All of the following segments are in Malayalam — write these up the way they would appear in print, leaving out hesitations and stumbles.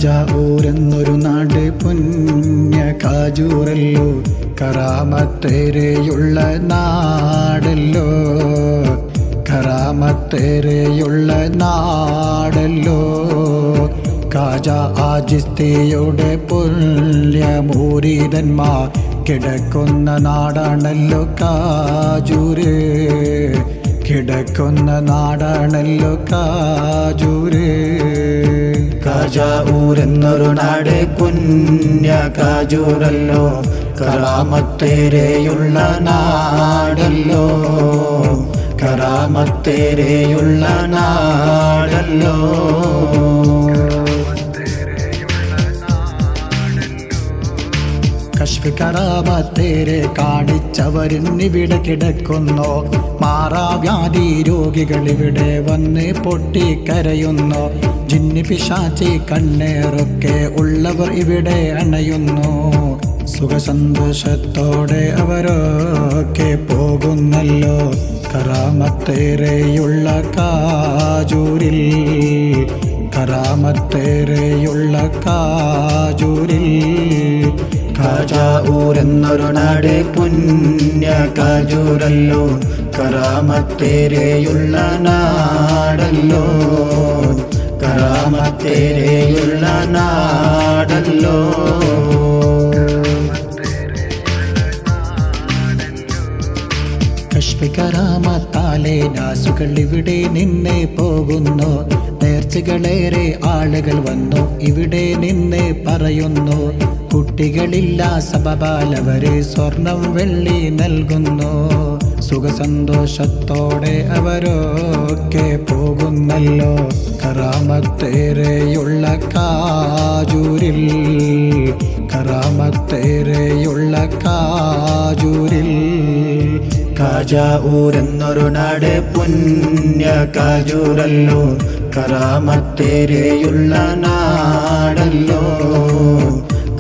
കാജാഊരെന്നൊരു നാട് പുണ്യ കാജൂറല്ലോ, കറാമത്തേരെയുള്ള നാടല്ലോ, കറാമത്തേരെയുള്ള നാടല്ലോ. കാജ ആജിസ്തിയുടെ പുണ്യമൂരിതന്മാർ കിടക്കുന്ന നാടാണല്ലോ കാജൂര്, കിടക്കുന്ന നാടാണല്ലോ കാജൂര്. കാജാഊരെന്നൊരു നാട് പുണ്യ കാജൂറല്ലോ, കറാമത്തേരെയുള്ള നാടല്ലോ, കറാമത്തേരെയുള്ള നാടല്ലോ. കശ്ഫ് കറാമത്തേരെ കാണിച്ചവരിന്നിവിടെ കിടക്കുന്നു, മാറാവ്യാധി രോഗികളിവിടെ വന്ന് പൊട്ടിക്കരയുന്നു, ജിന്നി പിശാചി കണ്ണേറൊക്കെ ഉള്ളവർ ഇവിടെ അണയുന്നു. സുഖസന്തോഷത്തോടെ അവരൊക്കെ പോകുന്നല്ലോ കറാമത്തേരെയുള്ള കാജൂരിൽ, കറാമത്തേരെയുള്ള കാജൂരിൽ. കാജാഊരെന്നൊരു നാട് പുണ്യ കാജൂറല്ലോ, കറാമത്തേരെയുള്ള നാടല്ലോ, കറാമത്തേരെയുള്ള നാടല്ലോ. കശ്ഫ് കറാമത്താലെ നാസുകൾ ഇവിടെ നിന്ന് പോകുന്നു, നേർച്ചകളേറെ ആളുകൾ വന്നു ഇവിടെ നിന്ന് പറയുന്നു. കുട്ടികളില്ല സബബാലവര് സ്വർണം വെള്ളി നൽകുന്നു, സുഖസന്തോഷത്തോടെ അവരൊക്കെ പോകുന്നല്ലോ കറാമത്തേരെയുള്ള കാജൂരിൽ, കറാമത്തേരെയുള്ള കാജൂരിൽ. കാജാഊരെന്നൊരു നാട് പുണ്യ കാജൂറല്ലോ, കറാമത്തേരെയുള്ള നാടല്ലോ,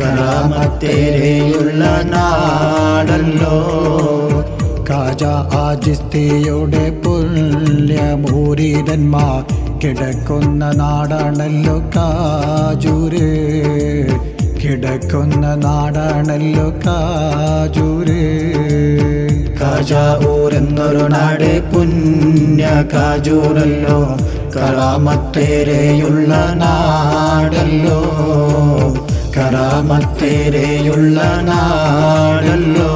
കറാമത്തേരെയുള്ള നാടല്ലോ. കാജ ആജിസ്തിയുടെ പുണ്യമൂരിതന്മാർ കിടക്കുന്ന നാടാണല്ലോ കാജൂര്, കിടക്കുന്ന നാടാണല്ലോ കാജൂര്. കാജാഊരെന്നൊരു നാട് പുണ്യ കാജൂറല്ലോ, കറാമത്തേരെയുള്ള നാടല്ലോ, കറാമത്തേരെയുള്ള നാടല്ലോ.